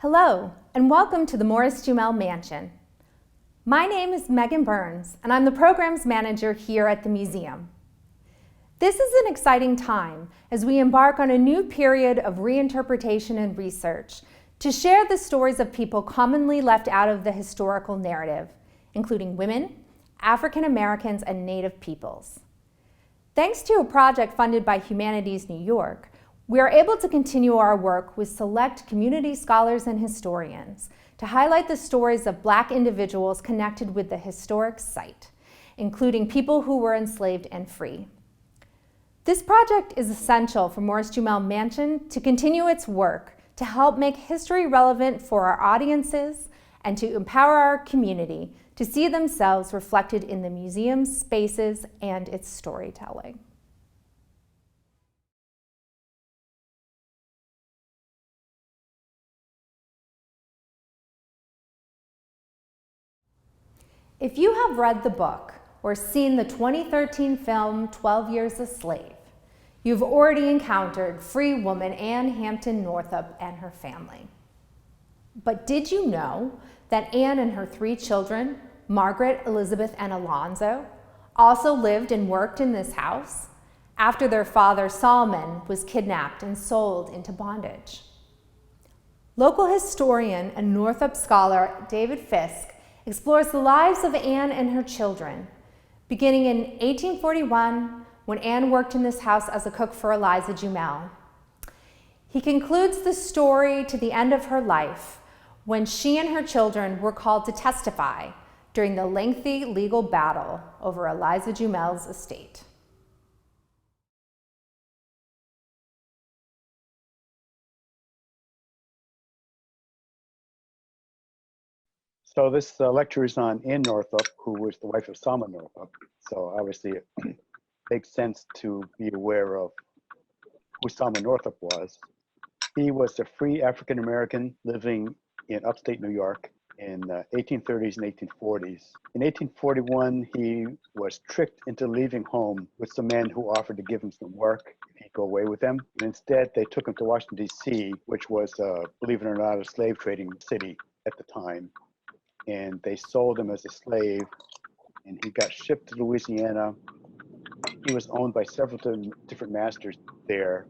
Hello, and welcome to the Morris-Jumel Mansion. My name is Megan Burns, and I'm the Programs Manager here at the museum. This is an exciting time as we embark on a new period of reinterpretation and research to share the stories of people commonly left out of the historical narrative, including women, African Americans, and Native peoples. Thanks to a project funded by Humanities New York, we are able to continue our work with select community scholars and historians to highlight the stories of Black individuals connected with the historic site, including people who were enslaved and free. This project is essential for Morris-Jumel Mansion to continue its work to help make history relevant for our audiences and to empower our community to see themselves reflected in the museum's spaces and its storytelling. If you have read the book or seen the 2013 film 12 Years a Slave, you've already encountered free woman Anne Hampton Northup and her family. But did you know that Anne and her 3 children, Margaret, Elizabeth, and Alonzo, also lived and worked in this house after their father Solomon was kidnapped and sold into bondage? Local historian and Northup scholar David Fiske explores the lives of Anne and her children, beginning in 1841 when Anne worked in this house as a cook for Eliza Jumel. He concludes the story to the end of her life when she and her children were called to testify during the lengthy legal battle over Eliza Jumel's estate. So this lecture is on Anne Northup, who was the wife of Solomon Northup. So obviously it makes sense to be aware of who Solomon Northup was. He was a free African-American living in upstate New York in the 1830s and 1840s. In 1841, he was tricked into leaving home with some men who offered to give him some work if he'd go away with them. And instead, they took him to Washington, D.C., which was, believe it or not, a slave trading city at the time. And they sold him as a slave, and he got shipped to Louisiana. He was owned by several different masters there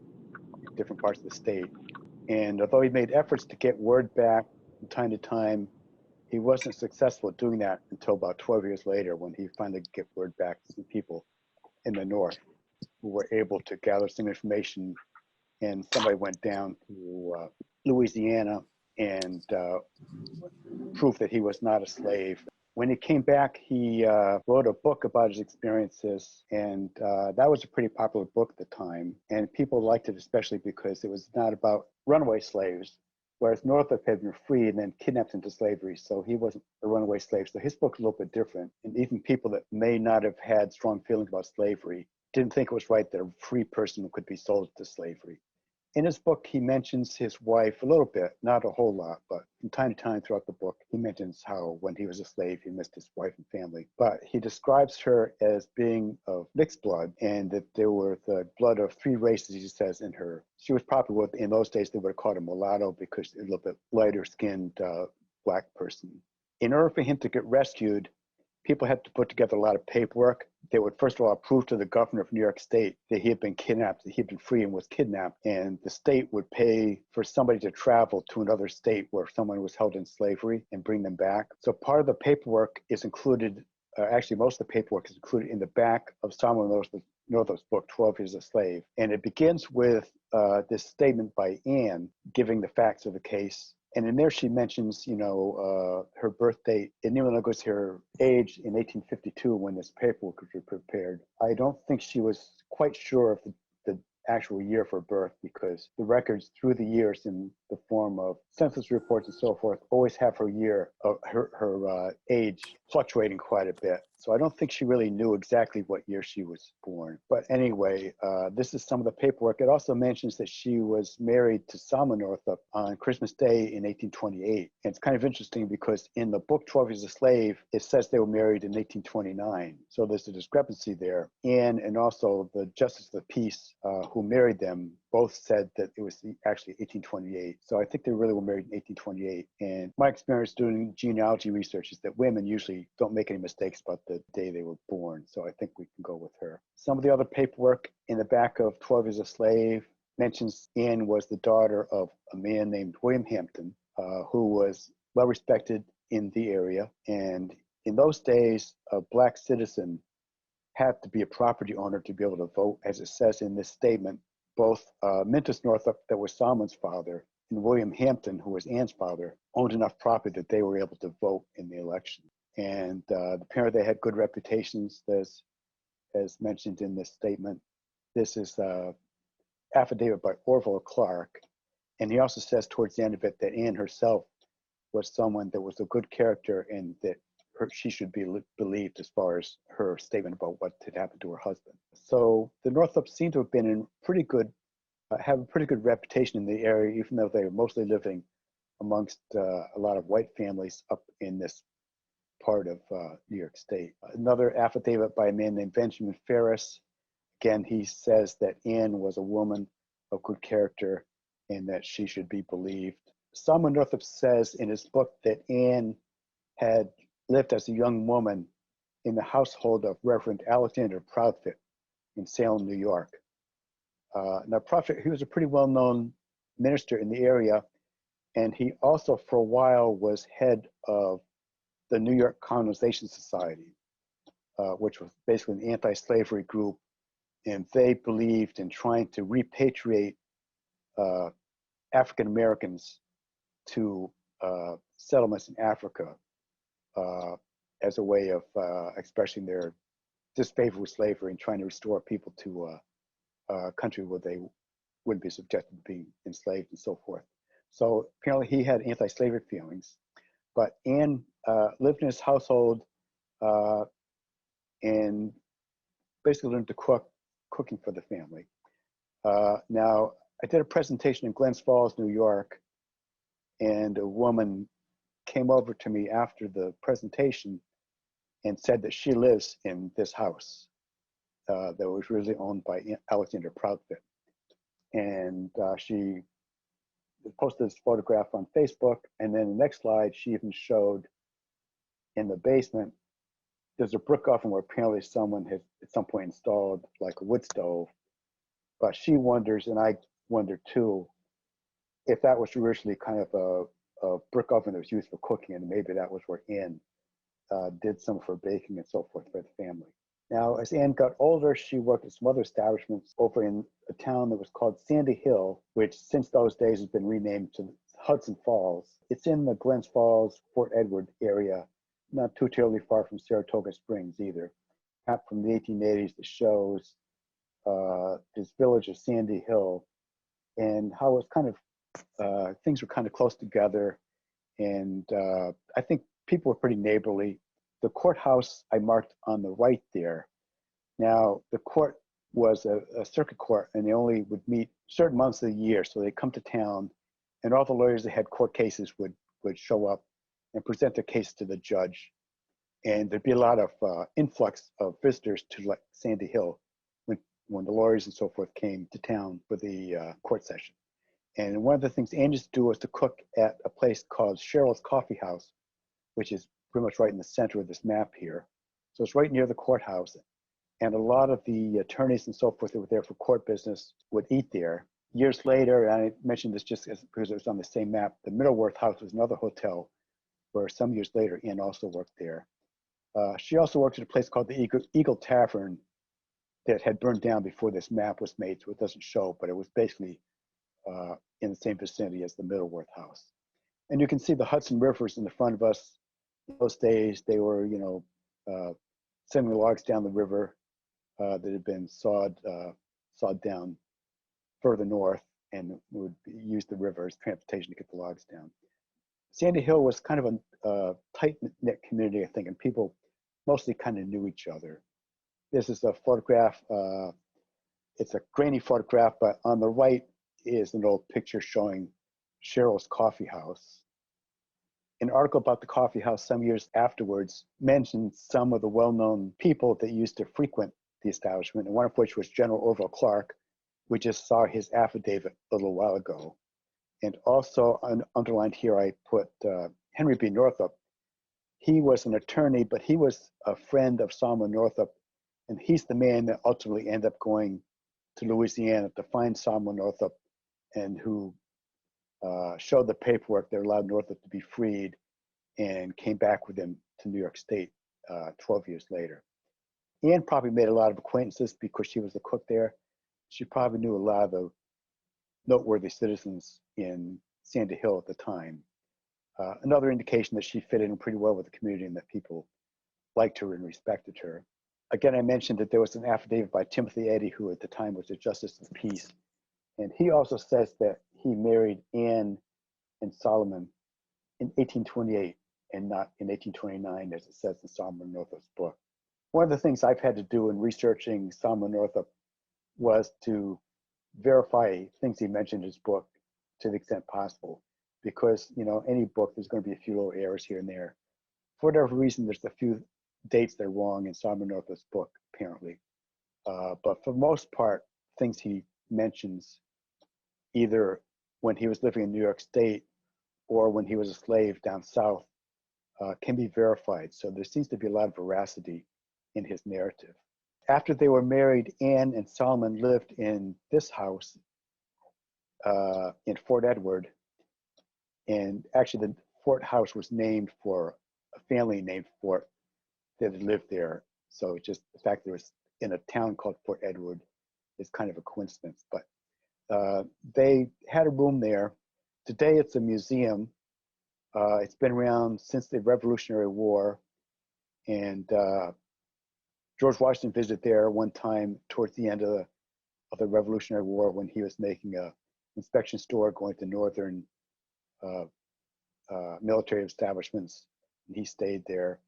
in different parts of the state. And although he made efforts to get word back from time to time, he wasn't successful at doing that until about 12 years later, when he finally got word back to some people in the North who were able to gather some information. And somebody went down to Louisiana and proof that he was not a slave. When he came back, he wrote a book about his experiences, and that was a pretty popular book at the time. And people liked it especially because it was not about runaway slaves, whereas Northup had been freed and then kidnapped into slavery, so he wasn't a runaway slave. So his book's a little bit different. And even people that may not have had strong feelings about slavery didn't think it was right that a free person could be sold to slavery. In his book, he mentions his wife a little bit, not a whole lot, but from time to time throughout the book, he mentions how when he was a slave, he missed his wife and family. But he describes her as being of mixed blood, and that there were the blood of 3 races, he says, in her. She was probably what in those days they would have called a mulatto, because she's a little bit lighter skinned Black person. In order for him to get rescued, people had to put together a lot of paperwork. They would first of all prove to the governor of New York State that he had been kidnapped, that he had been free and was kidnapped, and the state would pay for somebody to travel to another state where someone was held in slavery and bring them back. So part of the paperwork is included, actually most of the paperwork is included in the back of Solomon Northup's book, 12 Years a Slave. And it begins with this statement by Anne giving the facts of the case. And in there she mentions, her birth date, and even though it goes to her age in 1852 when this paperwork was prepared. I don't think she was quite sure of the actual year for birth, because the records through the years in the form of census reports and so forth always have her year of her age fluctuating quite a bit. So I don't think she really knew exactly what year she was born. But anyway, this is some of the paperwork. It also mentions that she was married to Solomon Northup on Christmas Day in 1828. And it's kind of interesting because in the book 12 Years a Slave, it says they were married in 1829. So there's a discrepancy there. And also the Justice of the Peace who married them both said that it was actually 1828. So I think they really were married in 1828. And my experience doing genealogy research is that women usually don't make any mistakes about the day they were born. So I think we can go with her. Some of the other paperwork in the back of 12 Years a Slave mentions Anne was the daughter of a man named William Hampton, who was well respected in the area. And in those days, a black citizen had to be a property owner to be able to vote. As it says in this statement, both Mintus Northup, that was Solomon's father, and William Hampton, who was Anne's father, owned enough property that they were able to vote in the election. And apparently they had good reputations, as mentioned in this statement. This is affidavit by Orville Clark. And he also says towards the end of it that Anne herself was someone that was a good character and that she should be believed as far as her statement about what had happened to her husband. So the Northups seem to have been in pretty good, have a pretty good reputation in the area, even though they were mostly living amongst a lot of white families up in this part of New York State. Another affidavit by a man named Benjamin Ferris. Again, he says that Anne was a woman of good character and that she should be believed. Solomon Northup says in his book that Anne had lived as a young woman in the household of Reverend Alexander Proudfit in Salem, New York. Now, Proudfit, he was a pretty well-known minister in the area, and he also, for a while, was head of the New York Colonization Society, which was basically an anti-slavery group, and they believed in trying to repatriate African Americans to settlements in Africa as a way of expressing their disfavor with slavery and trying to restore people to a country where they wouldn't be subjected to being enslaved and so forth. So apparently he had anti-slavery feelings, but Anne lived in his household and basically learned to cooking for the family. Now, I did a presentation in Glens Falls, New York, and a woman came over to me after the presentation and said that she lives in this house that was really owned by Alexander Proudfit. And she posted this photograph on Facebook, and then the next slide, she even showed in the basement, there's a brick oven where apparently someone had at some point installed like a wood stove. But she wonders, and I wonder too, if that was originally kind of a brick oven that was used for cooking, and maybe that was where Anne did some of her baking and so forth for the family. Now, as Anne got older, she worked at some other establishments over in a town that was called Sandy Hill, which since those days has been renamed to Hudson Falls. It's in the Glens Falls, Fort Edward area, not too terribly far from Saratoga Springs either. A map from the 1880s that shows this village of Sandy Hill and how it's kind of, things were kind of close together. And I think people were pretty neighborly. The courthouse I marked on the right there. Now, the court was a circuit court, and they only would meet certain months of the year. So they'd come to town, and all the lawyers that had court cases would show up and present their case to the judge. And there'd be a lot of influx of visitors to like Sandy Hill when the lawyers and so forth came to town for the court session. And one of the things Anne used to do was to cook at a place called Cheryl's Coffee House, which is pretty much right in the center of this map here. So it's right near the courthouse. And a lot of the attorneys and so forth that were there for court business would eat there. Years later, and I mentioned this just because it was on the same map, the Middleworth House was another hotel where some years later Anne also worked there. She also worked at a place called the Eagle Tavern that had burned down before this map was made, so it doesn't show, but it was basically in the same vicinity as the Middleworth House. And you can see the Hudson Rivers in the front of us. In those days, they were, sending logs down the river that had been sawed down further north, and would use the river as transportation to get the logs down. Sandy Hill was kind of a tight-knit community, I think, and people mostly kind of knew each other. This is a photograph. It's a grainy photograph, but on the right is an old picture showing Cheryl's Coffee House. An article about the coffee house some years afterwards mentioned some of the well-known people that used to frequent the establishment, and one of which was General Orville Clark, We just saw his affidavit a little while ago. And also underlined here, I put Henry B. Northup. He was an attorney, but he was a friend of Solomon Northup, and he's the man that ultimately ended up going to Louisiana to find Solomon Northup, and who showed the paperwork that allowed Northup to be freed, and came back with him to New York State 12 years later. Anne probably made a lot of acquaintances because she was a cook there. She probably knew a lot of the noteworthy citizens in Sandy Hill at the time. Another indication that she fit in pretty well with the community and that people liked her and respected her. Again, I mentioned that there was an affidavit by Timothy Eddy, who at the time was a justice of the peace. And he also says that he married Anne and Solomon in 1828 and not in 1829, as it says in Solomon Northup's book. One of the things I've had to do in researching Solomon Northup was to verify things he mentioned in his book to the extent possible, because any book, there's going to be a few little errors here and there. For whatever reason, there's a few dates that are wrong in Solomon Northup's book, apparently. But for the most part, things he mentions, either when he was living in New York State or when he was a slave down south, can be verified. So there seems to be a lot of veracity in his narrative. After they were married, Anne and Solomon lived in this house in Fort Edward. And actually, the Fort House was named for a family named Fort that had lived there. So just the fact that it was in a town called Fort Edward is kind of a coincidence. But they had a room there. Today, it's a museum. It's been around since the Revolutionary War. And George Washington visited there one time towards the end of the Revolutionary War when he was making a inspection tour going to northern military establishments, and he stayed there.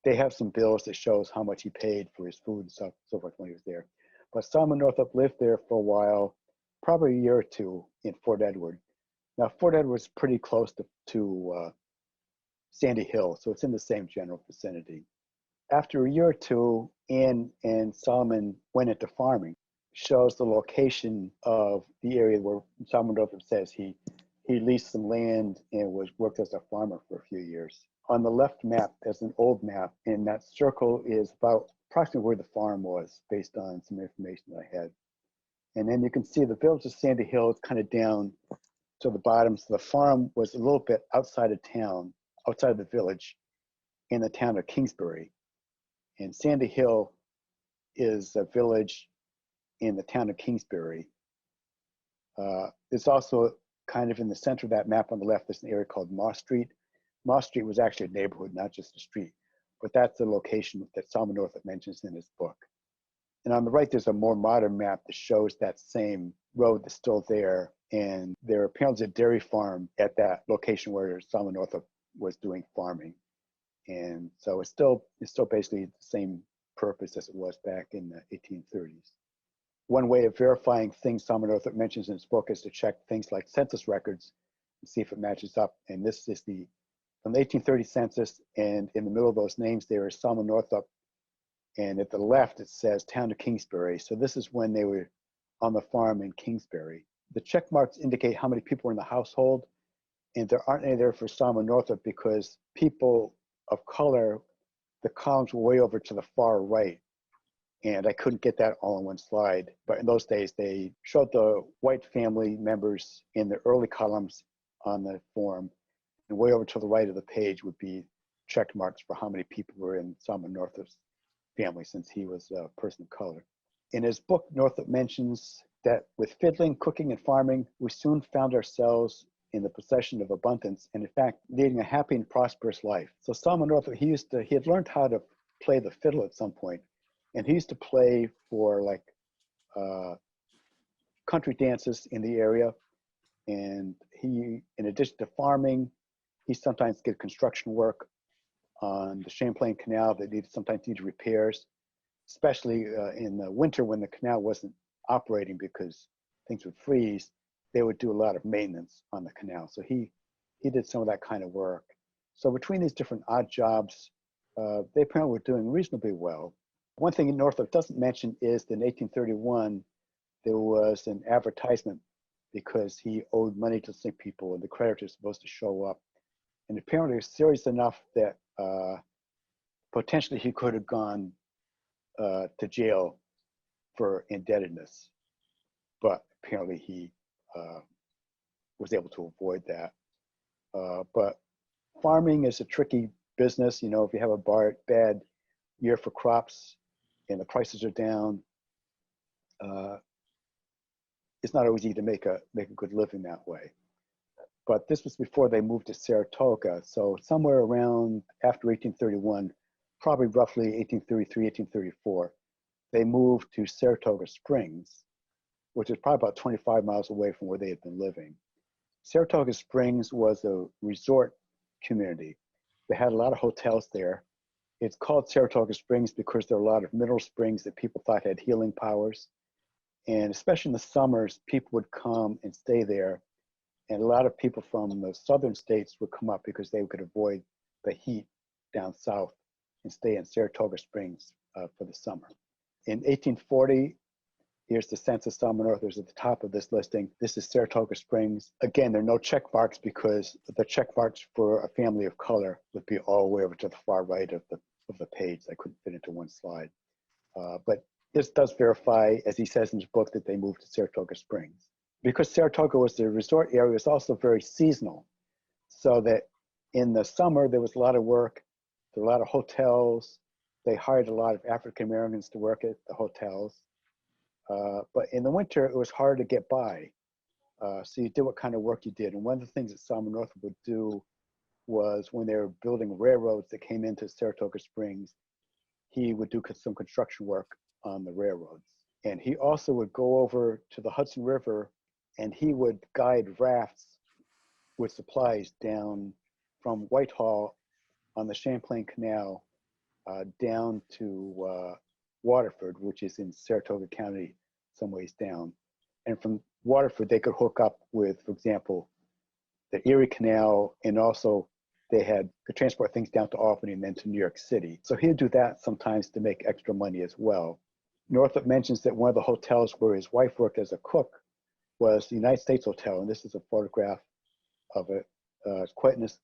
They have some bills that shows how much he paid for his food and so forth when he was there. But Solomon Northup lived there for a while, probably a year or two in Fort Edward. Now, Fort Edward's pretty close to Sandy Hill, so it's in the same general vicinity. After a year or two, Anne and Solomon went into farming. Shows the location of the area where Solomon Northup says he leased some land and worked as a farmer for a few years. On the left map, there's an old map, and that circle is about approximately where the farm was, based on some information that I had. And then you can see the village of Sandy Hill is kind of down to the bottom. So the farm was a little bit outside of town, outside of the village, in the town of Kingsbury. And Sandy Hill is a village in the town of Kingsbury. It's also kind of in the center of that map on the left, there's an area called Moss Street. Moss Street was actually a neighborhood, not just a street, but that's the location that Solomon Northup mentions in his book. And on the right, there's a more modern map that shows that same road that's still there. And there apparently is a dairy farm at that location where Solomon Northup was doing farming. And so it's still basically the same purpose as it was back in the 1830s. One way of verifying things Solomon Northup mentions in his book is to check things like census records and see if it matches up. And this is from the 1830 census, and in the middle of those names there is Solomon Northup, and at the left it says town of Kingsbury. So this is when they were on the farm in Kingsbury. The check marks indicate how many people were in the household, and there aren't any there for Solomon Northup because people of color, the columns were way over to the far right. And I couldn't get that all in one slide. But in those days, they showed the white family members in the early columns on the form. And way over to the right of the page would be check marks for how many people were in Solomon Northup's family, since he was a person of color. In his book, Northup mentions that with fiddling, cooking, and farming, we soon found ourselves in the possession of abundance, and in fact, leading a happy and prosperous life. So Solomon Northup, he had learned how to play the fiddle at some point. And he used to play for like country dances in the area. And he, in addition to farming, he sometimes did construction work on the Champlain Canal that sometimes needed repairs, especially in the winter when the canal wasn't operating because things would freeze. They would do a lot of maintenance on the canal. So he did some of that kind of work. So between these different odd jobs, they apparently were doing reasonably well. One thing Northup doesn't mention is that in 1831, there was an advertisement because he owed money to some people and the creditors were supposed to show up. And apparently it was serious enough that potentially he could have gone to jail for indebtedness. But apparently he was able to avoid that. But farming is a tricky business. You know, if you have a bad year for crops and the prices are down, it's not always easy to make a good living that way. But this was before they moved to Saratoga. So somewhere around after 1831, probably roughly 1833, 1834, they moved to Saratoga Springs, which is probably about 25 miles away from where they had been living. Saratoga Springs was a resort community. They had a lot of hotels there. It's called Saratoga Springs because there are a lot of mineral springs that people thought had healing powers. And especially in the summers, people would come and stay there. And a lot of people from the southern states would come up because they could avoid the heat down south and stay in Saratoga Springs for the summer. In 1840, here's the census. Solomon Northup is at the top of this listing. This is Saratoga Springs. Again, there are no check marks because the check marks for a family of color would be all the way over to the far right of the page. I couldn't fit into one slide. But this does verify, as he says in his book, that they moved to Saratoga Springs. Because Saratoga was the resort area, it was also very seasonal. So that in the summer, there was a lot of work. There were a lot of hotels. They hired a lot of African Americans to work at the hotels. But in the winter, it was hard to get by. So you did what kind of work you did. And one of the things that Solomon Northup would do was when they were building railroads that came into Saratoga Springs, he would do some construction work on the railroads. And he also would go over to the Hudson River and he would guide rafts with supplies down from Whitehall on the Champlain Canal down to Waterford, which is in Saratoga County, some ways down. And from Waterford, they could hook up with, for example, the Erie Canal, and also they could transport things down to Albany and then to New York City. So he'd do that sometimes to make extra money as well. Northup mentions that one of the hotels where his wife worked as a cook was the United States Hotel, and this is a photograph of it. It's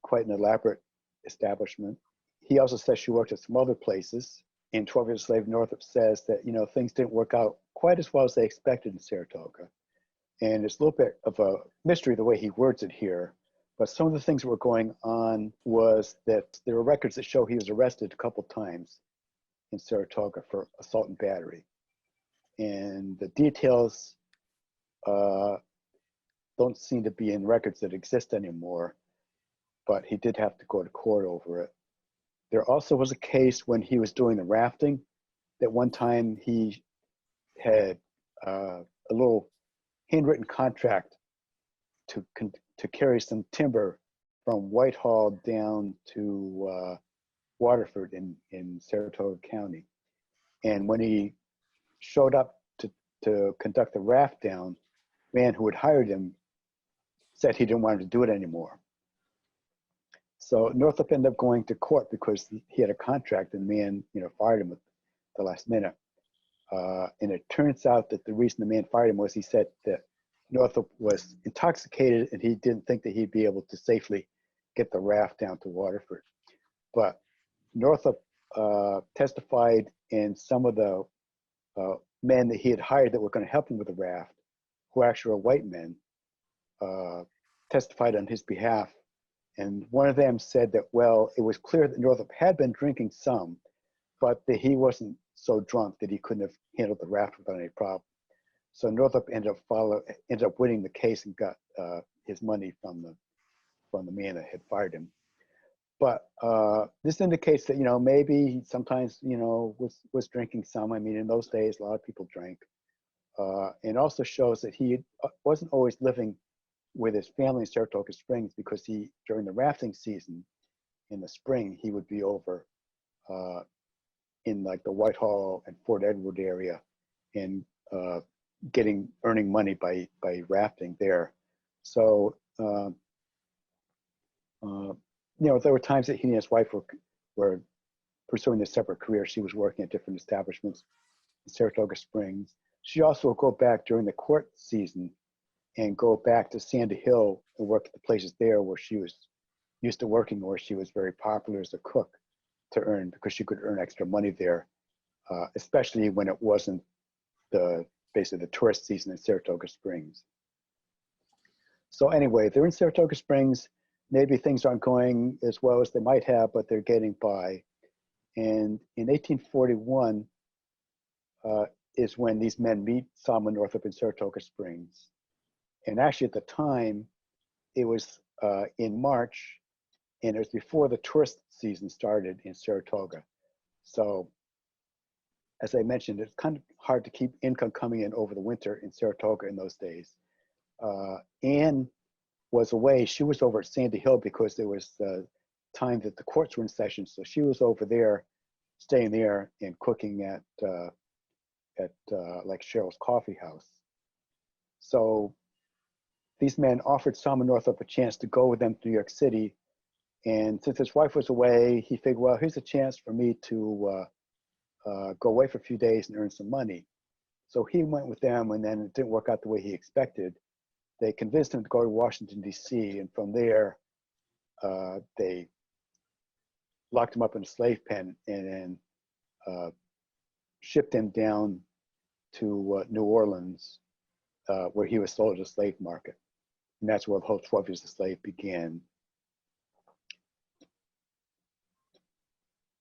quite an elaborate establishment. He also says she worked at some other places. In 12 Years a Slave, Northup says that, you know, things didn't work out quite as well as they expected in Saratoga. And it's a little bit of a mystery the way he words it here. But some of the things that were going on was that there were records that show he was arrested a couple times in Saratoga for assault and battery. And the details don't seem to be in records that exist anymore, but he did have to go to court over it. There also was a case when he was doing the rafting that one time he had a little handwritten contract to carry some timber from Whitehall down to Waterford in Saratoga County. And when he showed up to conduct the raft down, the man who had hired him said he didn't want to do it anymore. So Northup ended up going to court because he had a contract and the man, you know, fired him at the last minute. And it turns out that the reason the man fired him was he said that Northup was intoxicated and he didn't think that he'd be able to safely get the raft down to Waterford. But Northup testified, and some of the men that he had hired that were going to help him with the raft, who actually were white men, testified on his behalf. And one of them said that, well, it was clear that Northup had been drinking some, but that he wasn't so drunk that he couldn't have handled the raft without any problem. So Northup ended up winning the case and got his money from the man that had fired him. But this indicates that, you know, maybe he sometimes, you know, was drinking some. I mean, in those days, a lot of people drank. And also shows that he wasn't always living with his family in Saratoga Springs, because during the rafting season in the spring, he would be over in like the Whitehall and Fort Edward area and earning money by rafting there. So, you know, there were times that he and his wife were pursuing their separate careers. She was working at different establishments in Saratoga Springs. She also would go back during the court season and go back to Sandy Hill and work at the places there where she was used to working, where she was very popular as a cook to earn, because she could earn extra money there, especially when it wasn't basically the tourist season in Saratoga Springs. So anyway, they're in Saratoga Springs. Maybe things aren't going as well as they might have, but they're getting by. And in 1841 is when these men meet Solomon Northup in Saratoga Springs. And actually at the time, it was in March, and it was before the tourist season started in Saratoga. So as I mentioned, it's kind of hard to keep income coming in over the winter in Saratoga in those days. Anne was away. She was over at Sandy Hill because there was the time that the courts were in session. So she was over there, staying there and cooking at like Cheryl's Coffee House. So these men offered Solomon Northup a chance to go with them to New York City. And since his wife was away, he figured, well, here's a chance for me to go away for a few days and earn some money. So he went with them, and then it didn't work out the way he expected. They convinced him to go to Washington, D.C., and from there, they locked him up in a slave pen and then shipped him down to New Orleans, where he was sold at a slave market. And that's where the whole 12 years a slave began.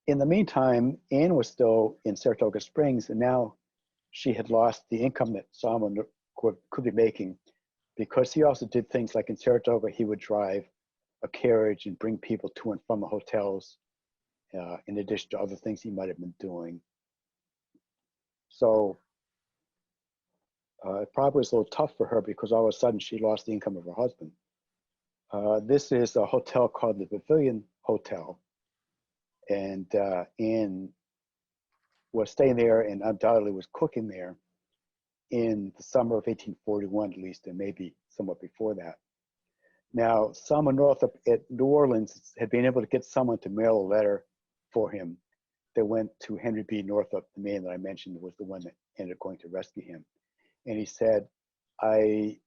In the meantime, Anne was still in Saratoga Springs, and now she had lost the income that Solomon could be making, because he also did things like in Saratoga, he would drive a carriage and bring people to and from the hotels, in addition to other things he might have been doing. So it probably was a little tough for her, because all of a sudden she lost the income of her husband. This is a hotel called the Pavilion Hotel. And Anne was staying there and undoubtedly was cooking there in the summer of 1841, at least, and maybe somewhat before that. Now, Solomon Northup at New Orleans had been able to get someone to mail a letter for him that went to Henry B. Northup, the man that I mentioned was the one that ended up going to rescue him. And he said, I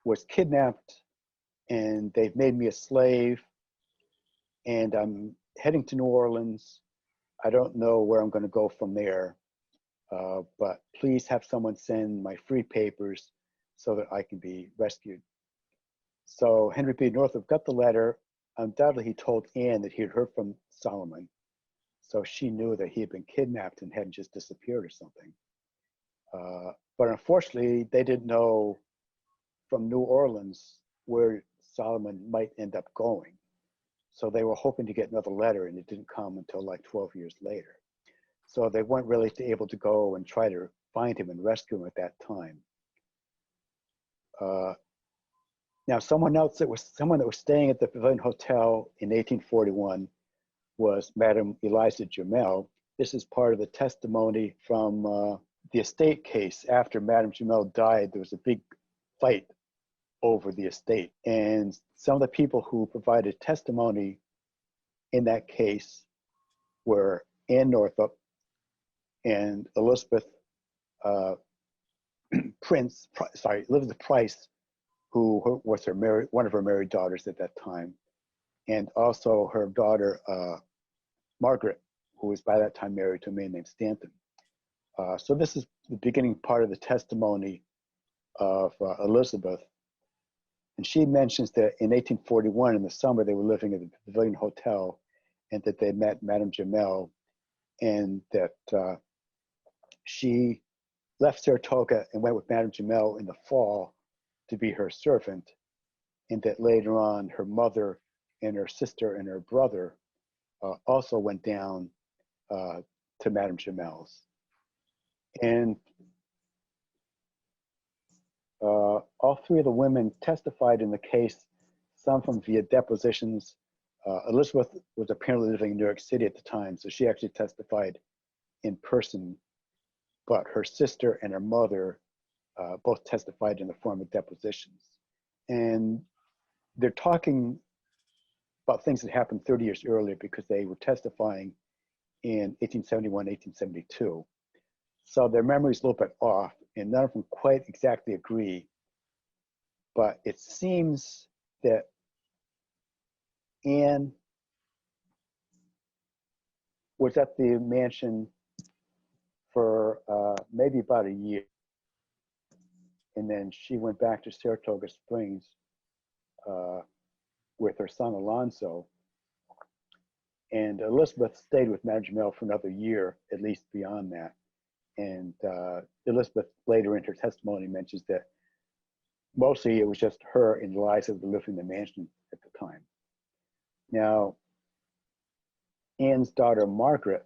was kidnapped and they've made me a slave, and I'm heading to New Orleans. I don't know where I'm going to go from there, but please have someone send my free papers so that I can be rescued. So Henry B. Northup got the letter. Undoubtedly, he told Anne that he had heard from Solomon. So she knew that he had been kidnapped and hadn't just disappeared or something. But unfortunately, they didn't know from New Orleans where Solomon might end up going. So they were hoping to get another letter, and it didn't come until like 12 years later. So they weren't really able to go and try to find him and rescue him at that time. Now, someone that was staying at the Pavilion Hotel in 1841 was Madame Eliza Jumel. This is part of the testimony from the estate case. After Madame Jumel died, there was a big fight over the estate. And some of the people who provided testimony in that case were Anne Northup and Elizabeth Elizabeth Price, who was one of her married daughters at that time, and also her daughter, Margaret, who was by that time married to a man named Stanton. So this is the beginning part of the testimony of Elizabeth. And she mentions that in 1841, in the summer, they were living at the Pavilion Hotel, and that they met Madame Jumel, and that she left Saratoga and went with Madame Jumel in the fall to be her servant, and that later on her mother and her sister and her brother also went down to Madame Jumel's. And all three of the women testified in the case, some from via depositions. Elizabeth was apparently living in New York City at the time, so she actually testified in person, but her sister and her mother both testified in the form of depositions. And they're talking about things that happened 30 years earlier, because they were testifying in 1871, 1872. So their memory's a little bit off, and none of them quite exactly agree. But it seems that Anne was at the mansion for maybe about a year. And then she went back to Saratoga Springs with her son Alonzo. And Elizabeth stayed with Madame Jumel for another year, at least beyond that. And Elizabeth later in her testimony mentions that mostly it was just her and Eliza who lived in the mansion at the time. Now, Anne's daughter Margaret,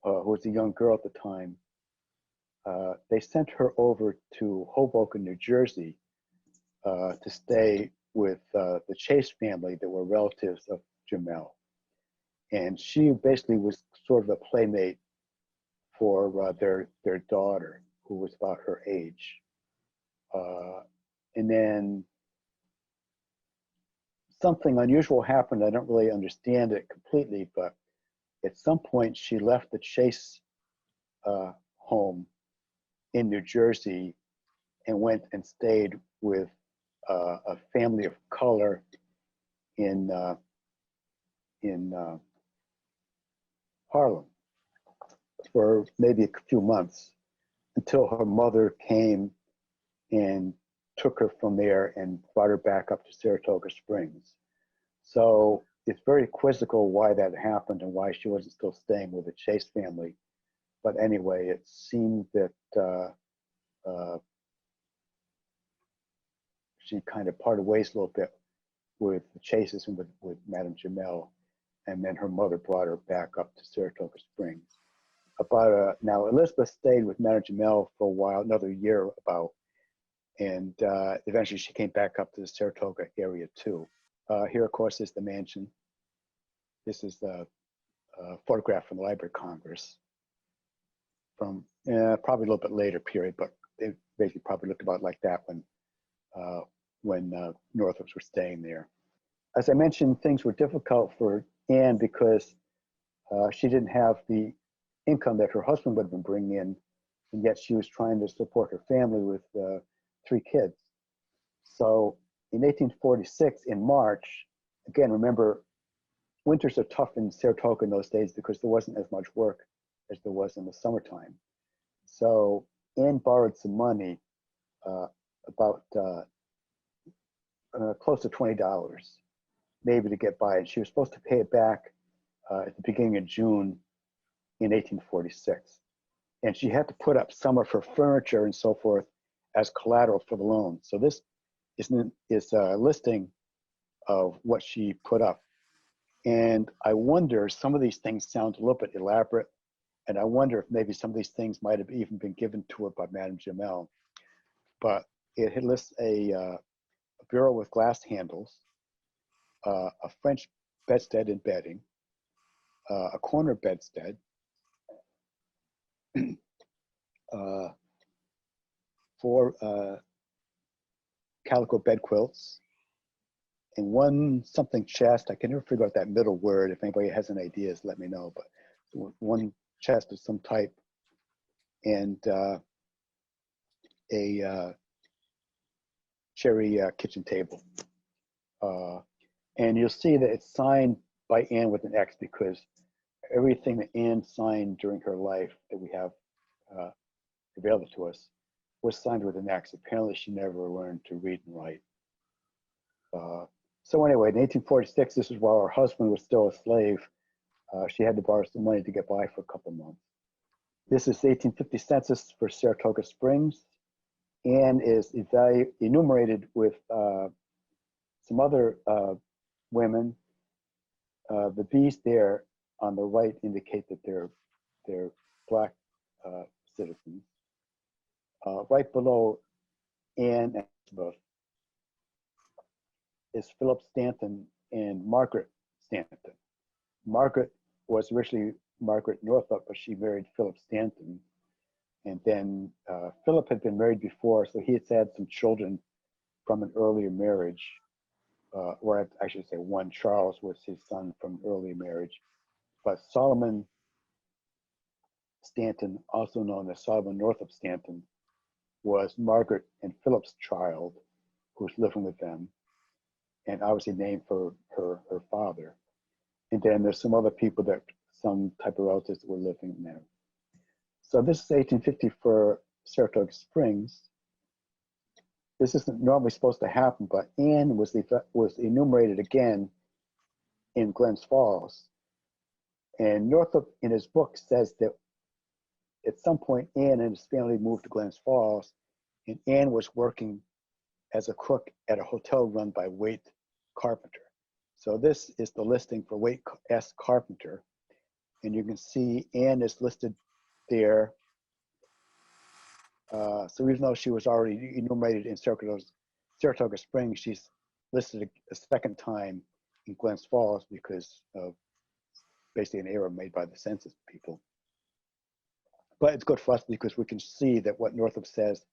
who was a young girl at the time, they sent her over to Hoboken, New Jersey, to stay with the Chase family that were relatives of Jumel. And she basically was sort of a playmate for their daughter, who was about her age. And then something unusual happened. I don't really understand it completely, but at some point she left the Chase home in New Jersey and went and stayed with a family of color in Harlem for maybe a few months, until her mother came and took her from there and brought her back up to Saratoga Springs. So it's very quizzical why that happened and why she wasn't still staying with the Chase family. But anyway, it seemed that she kind of parted ways a little bit with the Chases and with Madame Jumel, and then her mother brought her back up to Saratoga Springs. Now Elizabeth stayed with Madame Jumel for a while, another year about, and eventually she came back up to the Saratoga area too. Here, of course, is the mansion. This is the photograph from the Library of Congress from probably a little bit later period, but it basically probably looked about like that when Northups were staying there. As I mentioned, things were difficult for Anne because she didn't have the income that her husband would have been bringing in, and yet she was trying to support her family with 3 kids. So in 1846, in March, again, remember, winters are tough in Saratoga in those days because there wasn't as much work as there was in the summertime. So Anne borrowed some money, about close to $20, maybe to get by, and she was supposed to pay it back at the beginning of June in 1846. And she had to put up some of her furniture and so forth as collateral for the loan. So this is a listing of what she put up. And I wonder, some of these things sound a little bit elaborate, and I wonder if maybe some of these things might have even been given to her by Madame Jumel. But it lists a bureau with glass handles, a French bedstead and bedding, a corner bedstead, 4 calico bed quilts, and 1 something chest. I can never figure out that middle word. If anybody has any ideas, let me know. But 1 chest of some type, and a cherry kitchen table. And you'll see that it's signed by Anne with an X, because everything that Anne signed during her life that we have available to us was signed with an X. Apparently she never learned to read and write. So anyway, in 1846, this is while her husband was still a slave. She had to borrow some money to get by for a couple months. This is the 1850 census for Saratoga Springs. Anne is enumerated with some other women. The B's there on the right indicate that they're Black citizens. Right below Anne and Elizabeth is Philip Stanton and Margaret Stanton. Margaret was originally Margaret Northup, but she married Philip Stanton. And then Philip had been married before, so he had some children from an earlier marriage, or I should say one, Charles, was his son from earlier marriage. But Solomon Stanton, also known as Solomon Northup Stanton, was Margaret and Philip's child, who was living with them, and obviously named for her father. And then there's some other people that, some type of relatives that were living there. So this is 1850 for Saratoga Springs. This isn't normally supposed to happen, but Anne was enumerated again in Glens Falls. And Northup, in his book, says that at some point, Anne and his family moved to Glens Falls, and Anne was working as a cook at a hotel run by Waite Carpenter. So this is the listing for Waite S. Carpenter. And you can see Anne is listed there. So even though she was already enumerated in Saratoga Springs, she's listed a second time in Glens Falls because of basically an error made by the census people. But it's good for us because we can see that what Northup says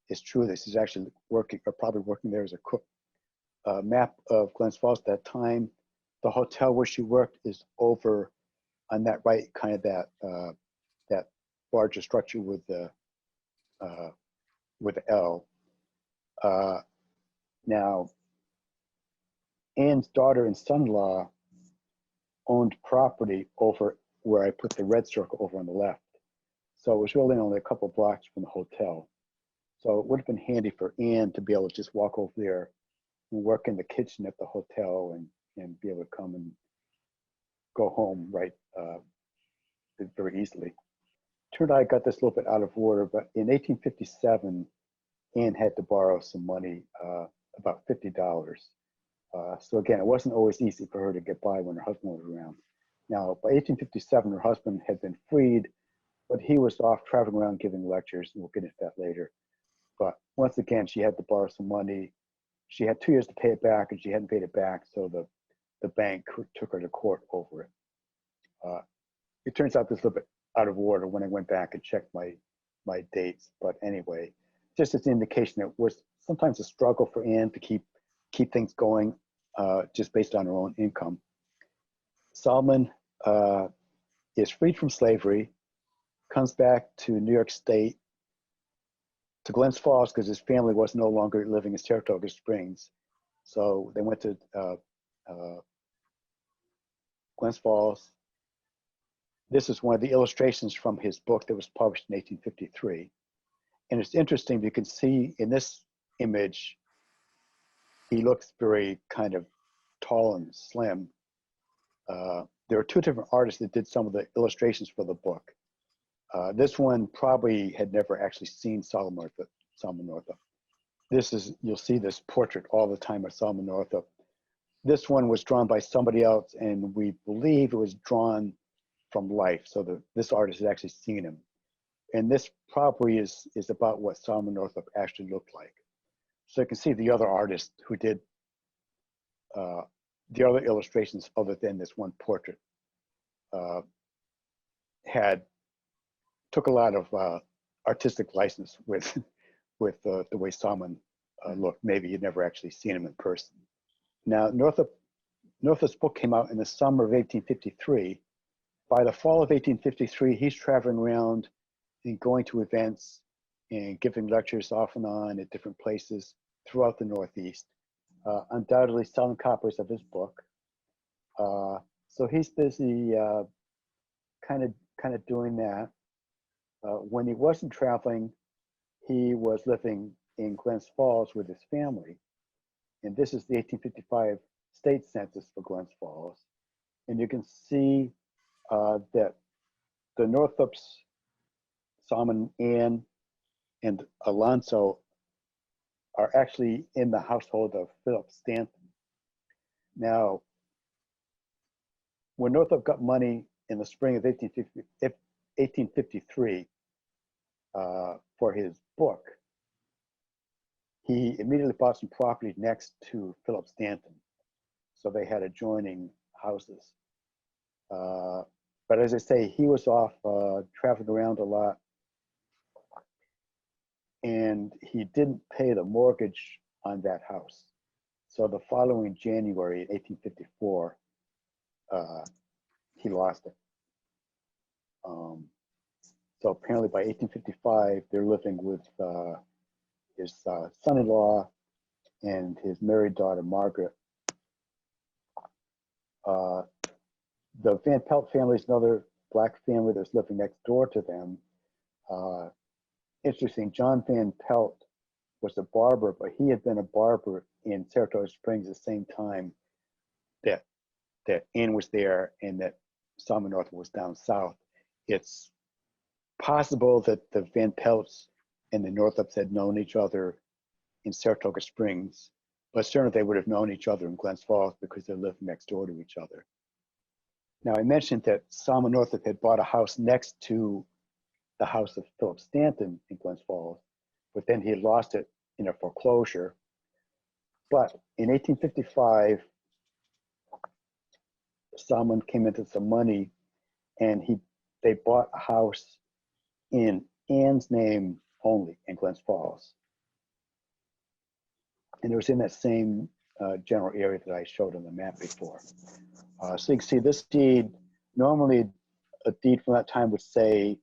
is true. This is actually working, or probably working there as a cook. Map of Glens Falls at that time. The hotel where she worked is over on that right, kind of that larger structure with the L. Now, Anne's daughter and son-in-law owned property over where I put the red circle over on the left. So it was really only a couple blocks from the hotel. So it would have been handy for Anne to be able to just walk over there and work in the kitchen at the hotel and be able to come and go home very easily. Turned out I got this a little bit out of order, but in 1857, Anne had to borrow some money, about $50. So again, it wasn't always easy for her to get by when her husband was around. Now, by 1857, her husband had been freed, but he was off traveling around giving lectures, and we'll get into that later. But once again, she had to borrow some money. She had 2 years to pay it back, and she hadn't paid it back, so the bank took her to court over it. It turns out this is a little bit out of order when I went back and checked my dates. But anyway, just as an indication, it was sometimes a struggle for Anne to keep things going just based on her own income. Solomon is freed from slavery, comes back to New York State, to Glens Falls, because his family was no longer living in Saratoga Springs. So they went to Glens Falls. This is one of the illustrations from his book that was published in 1853. And it's interesting, you can see in this image, he looks very kind of tall and slim. There are two different artists that did some of the illustrations for the book. This one probably had never actually seen Solomon Northup. You'll see this portrait all the time of Solomon Northup. This one was drawn by somebody else, and we believe it was drawn from life. So this artist has actually seen him. And this probably is about what Solomon Northup actually looked like. So you can see the other artists who did the other illustrations other than this one portrait took a lot of artistic license with the way Solomon looked. Maybe you'd never actually seen him in person. Now, Northup's book came out in the summer of 1853. By the fall of 1853, he's traveling around and going to events and giving lectures off and on at different places throughout the Northeast, undoubtedly selling copies of his book. So he's busy kind of doing that. When he wasn't traveling, he was living in Glens Falls with his family. And this is the 1855 state census for Glens Falls. And you can see that the Northups, Solomon, Anne, and Alonzo are actually in the household of Philip Stanton. Now, when Northup got money in the spring of 1853 for his book, he immediately bought some property next to Philip Stanton. So they had adjoining houses. But as I say, he was off traveling around a lot, and he didn't pay the mortgage on that house. So the following January, 1854, he lost it. So apparently by 1855, they're living with his son-in-law and his married daughter, Margaret. The Van Pelt family is another black family that's living next door to them. Interesting, John Van Pelt was a barber, but he had been a barber in Saratoga Springs at the same time that Anne was there and that Solomon Northup was down south. It's possible that the Van Pelts and the Northups had known each other in Saratoga Springs, but certainly they would have known each other in Glens Falls because they lived next door to each other. Now, I mentioned that Solomon Northup had bought a house next to the house of Philip Stanton in Glens Falls, but then he had lost it in a foreclosure. But in 1855, Solomon came into some money and they bought a house in Anne's name only in Glens Falls. And it was in that same general area that I showed on the map before. So you can see this deed, normally a deed from that time would say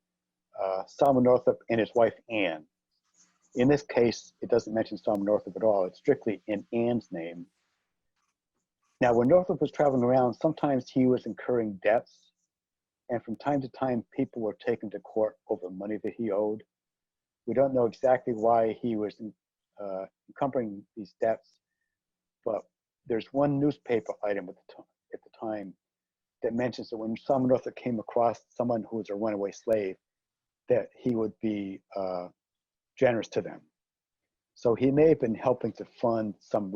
Solomon Northup and his wife Anne. In this case, it doesn't mention Solomon Northup at all. It's strictly in Anne's name. Now, when Northup was traveling around, sometimes he was incurring debts, and from time to time, people were taken to court over money that he owed. We don't know exactly why he was encumbering these debts, but there's one newspaper item at the time that mentions that when Solomon Northup came across someone who was a runaway slave, that he would be generous to them. So he may have been helping to fund some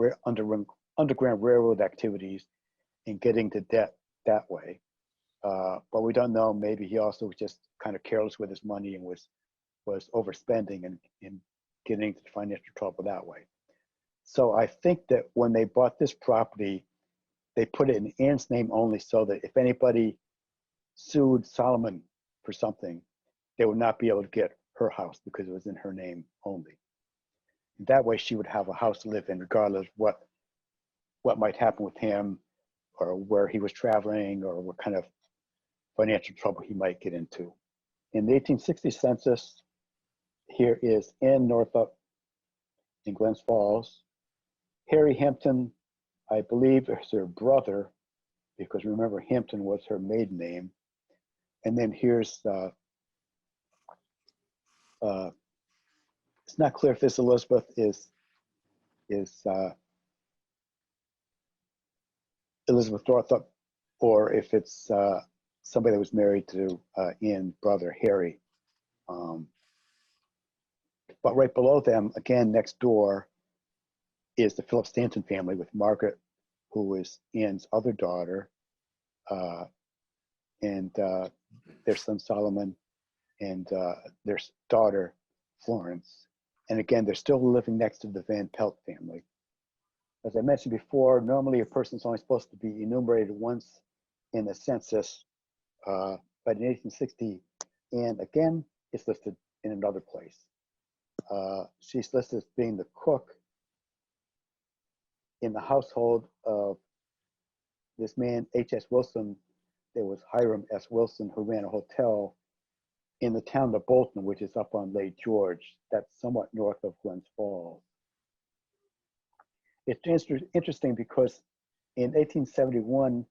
underground railroad activities and getting to debt that way. But we don't know, maybe he also was just kind of careless with his money and was overspending and getting into financial trouble that way. So I think that when they bought this property, they put it in Anne's name only so that if anybody sued Solomon for something, they would not be able to get her house because it was in her name only. That way she would have a house to live in regardless of what might happen with him or where he was traveling or what kind of financial trouble he might get into. In the 1860 census, here is Anne Northup in Glens Falls. Harry Hampton, I believe, is her brother, because remember, Hampton was her maiden name. And then here's, it's not clear if this Elizabeth is Elizabeth Northup or if it's somebody that was married to Anne's brother, Harry. But right below them, again, next door, is the Philip Stanton family with Margaret, who is Anne's other daughter, and their son Solomon, and their daughter Florence. And again, they're still living next to the Van Pelt family. As I mentioned before, normally a person's only supposed to be enumerated once in the census, but in 1860, Anne again is listed in another place. She's listed as being the cook in the household of this man, H.S. Wilson. There was Hiram S. Wilson, who ran a hotel in the town of Bolton, which is up on Lake George. That's somewhat north of Glens Falls. It's interesting because in 1871,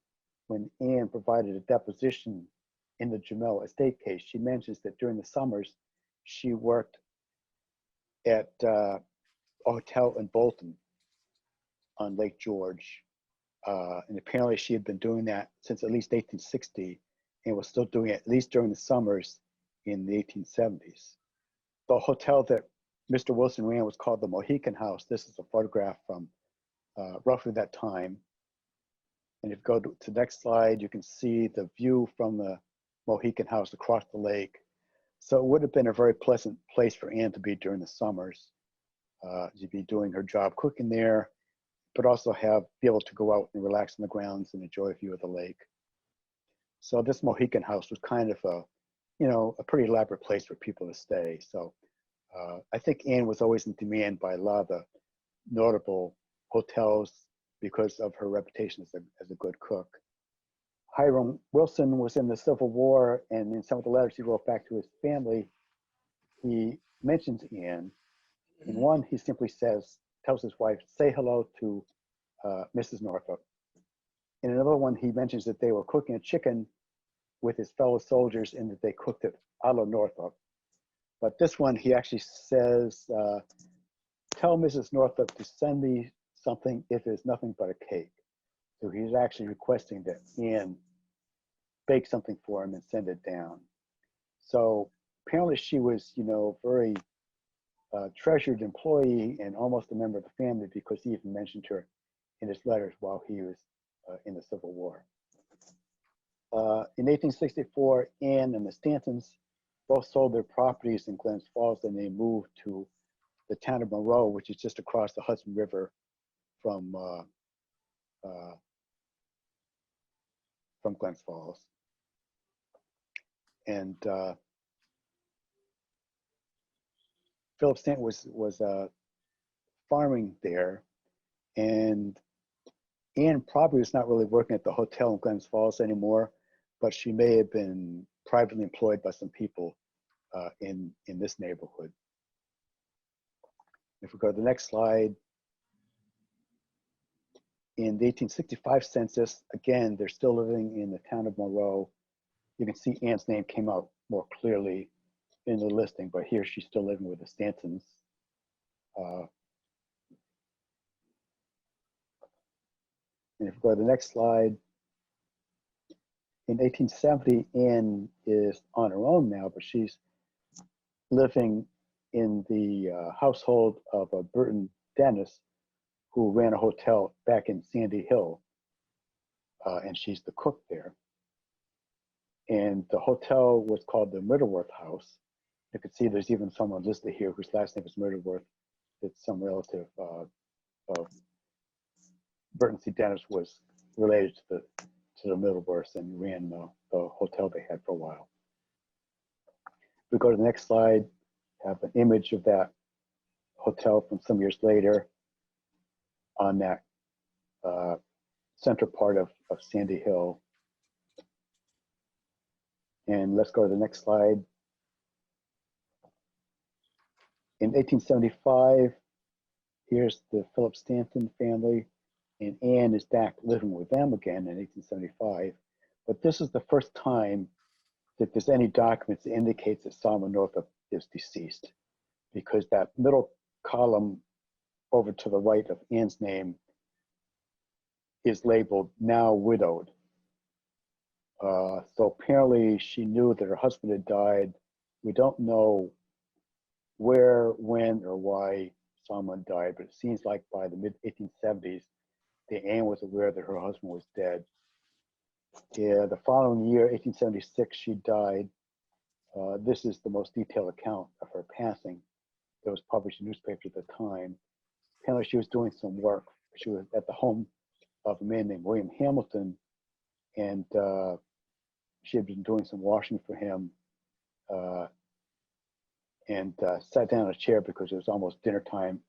when Anne provided a deposition in the Jumel estate case, she mentions that during the summers, she worked at a hotel in Bolton on Lake George. And apparently she had been doing that since at least 1860 and was still doing it at least during the summers in the 1870s. The hotel that Mr. Wilson ran was called the Mohican House. This is a photograph from roughly that time. And if you go to the next slide, you can see the view from the Mohican House across the lake. So it would have been a very pleasant place for Anne to be during the summers. She'd be doing her job cooking there, but also be able to go out and relax on the grounds and enjoy a view of the lake. So this Mohican House was kind of a pretty elaborate place for people to stay. So I think Anne was always in demand by a lot of the notable hotels because of her reputation as a good cook. Hiram Wilson was in the Civil War, and in some of the letters he wrote back to his family, he mentions Anne. In one, he simply tells his wife, say hello to Mrs. Northup. In another one, he mentions that they were cooking a chicken with his fellow soldiers and that they cooked it a la Northup. But this one, he actually says, tell Mrs. Northup to send me something if it's nothing but a cake. So he's actually requesting that Anne bake something for him and send it down. So apparently she was, very treasured employee and almost a member of the family, because he even mentioned her in his letters while he was in the Civil War. In 1864, Anne and the Stantons both sold their properties in Glens Falls, and they moved to the town of Monroe, which is just across the Hudson River from Glens Falls. And Philip Stanton was farming there, and Anne probably was not really working at the hotel in Glens Falls anymore, but she may have been privately employed by some people in this neighborhood. If we go to the next slide, in the 1865 census, again, they're still living in the town of Monroe. You can see Anne's name came out more clearly in the listing, but here she's still living with the Stantons. And if we go to the next slide, in 1870, Anne is on her own now, but she's living in the household of a Burton Dennis, who ran a hotel back in Sandy Hill, and she's the cook there. And the hotel was called the Middleworth House. You can see there's even someone listed here whose last name is Middleworth. It's some relative of Burton C. Dennis was related to the Middleworths and ran the hotel they had for a while. If we go to the next slide, have an image of that hotel from some years later on that center part of Sandy Hill. And let's go to the next slide. In 1875, here's the Philip Stanton family, and Anne is back living with them again in 1875. But this is the first time that there's any documents that indicates that Solomon Northup is deceased, because that middle column over to the right of Anne's name is labeled now widowed. So apparently she knew that her husband had died. We don't know where, when, or why Solomon died, but it seems like by the mid-1870s, that Anne was aware that her husband was dead. Yeah, the following year, 1876, she died. This is the most detailed account of her passing that was published in newspapers at the time. Apparently she was doing some work. She was at the home of a man named William Hamilton, and she had been doing some washing for him, and sat down in a chair because it was almost dinner time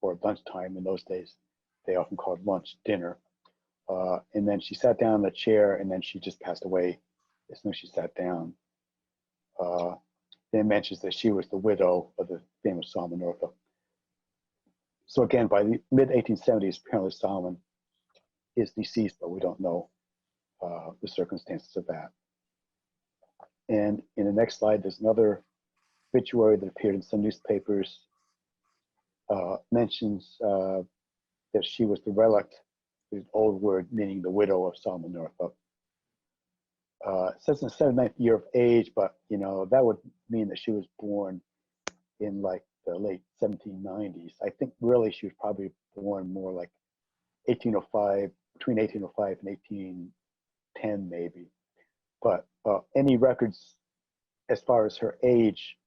or lunchtime in those days. They often called lunch dinner. And then she sat down in a chair, and then she just passed away as soon as she sat down. Then mentions that she was the widow of the famous Solomon Northup. So again, by the mid-1870s, apparently Solomon is deceased, but we don't know the circumstances of that. And in the next slide, there's another obituary that appeared in some newspapers, mentions that she was the relict, the old word meaning the widow of Solomon Northup. It says in the 79th year of age, but that would mean that she was born in like the late 1790s. I think really she was probably born more like 1805, between 1805 and 1810 maybe. But any records as far as her age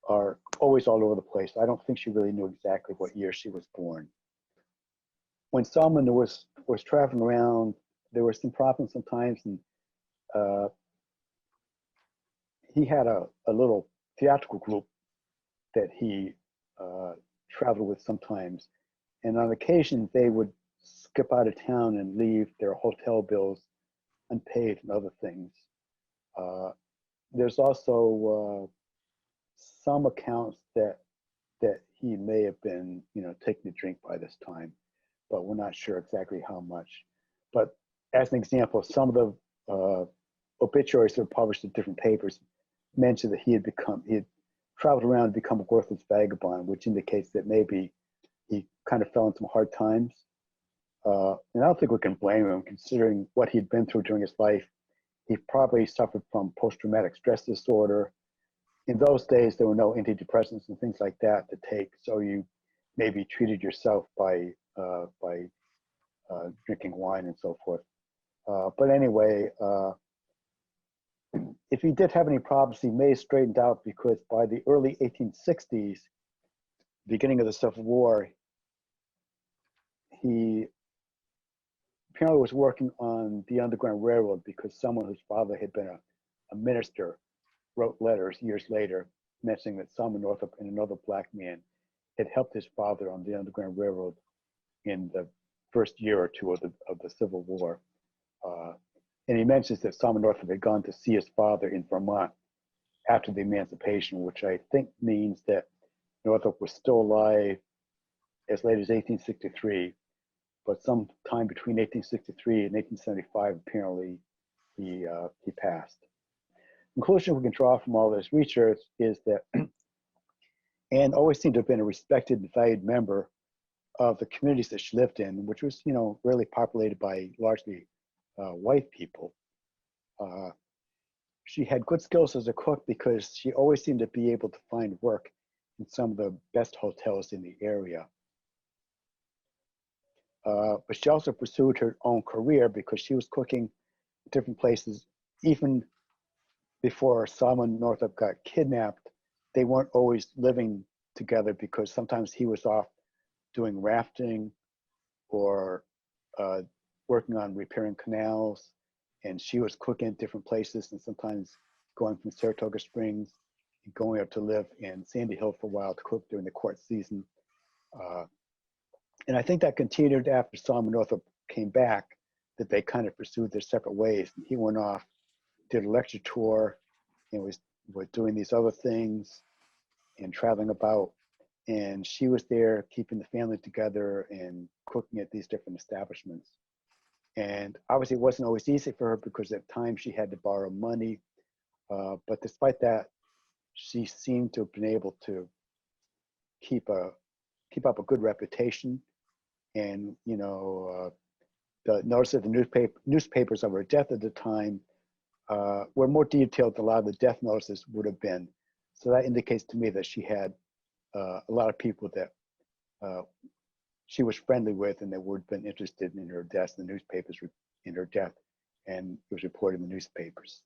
are always all over the place. I don't think she really knew exactly what year she was born. When Solomon was traveling around, there were some problems sometimes, and he had a little theatrical group that he traveled with sometimes. And on occasion, they would skip out of town and leave their hotel bills unpaid and other things. There's also some accounts that he may have been, taking a drink by this time, but we're not sure exactly how much. But as an example, some of the obituaries that were published in different papers mentioned that he had traveled around and become a worthless vagabond, which indicates that maybe he kind of fell into some hard times. And I don't think we can blame him, considering what he'd been through during his life. He probably suffered from post-traumatic stress disorder. In those days, there were no antidepressants and things like that to take, so you maybe treated yourself by drinking wine and so forth. But anyway, if he did have any problems, he may have straightened out, because by the early 1860s, beginning of the Civil War, he apparently was working on the Underground Railroad, because someone whose father had been a minister wrote letters years later mentioning that Solomon Northup and another black man had helped his father on the Underground Railroad in the first year or two of the Civil War. And he mentions that Solomon Northup had gone to see his father in Vermont after the Emancipation, which I think means that Northup was still alive as late as 1863, but sometime between 1863 and 1875, apparently he passed. The conclusion we can draw from all this research is that Anne always seemed to have been a respected and valued member of the communities that she lived in, which was, really populated by largely white people. She had good skills as a cook, because she always seemed to be able to find work in some of the best hotels in the area. But she also pursued her own career, because she was cooking at different places. Even before Solomon Northup got kidnapped, they weren't always living together, because sometimes he was off doing rafting or working on repairing canals, and she was cooking at different places, and sometimes going from Saratoga Springs and going up to live in Sandy Hill for a while to cook during the court season. And I think that continued after Solomon Northup came back, that they kind of pursued their separate ways. And he went off, did a lecture tour, and was doing these other things and traveling about. And she was there keeping the family together and cooking at these different establishments. And obviously it wasn't always easy for her, because at times she had to borrow money. But despite that, she seemed to have been able to keep up a good reputation. And, the notice of the newspapers of her death at the time were more detailed than a lot of the death notices would have been. So that indicates to me that she had a lot of people that she was friendly with, and that would have been interested in her death. The newspapers in her death, and it was reported in the newspapers.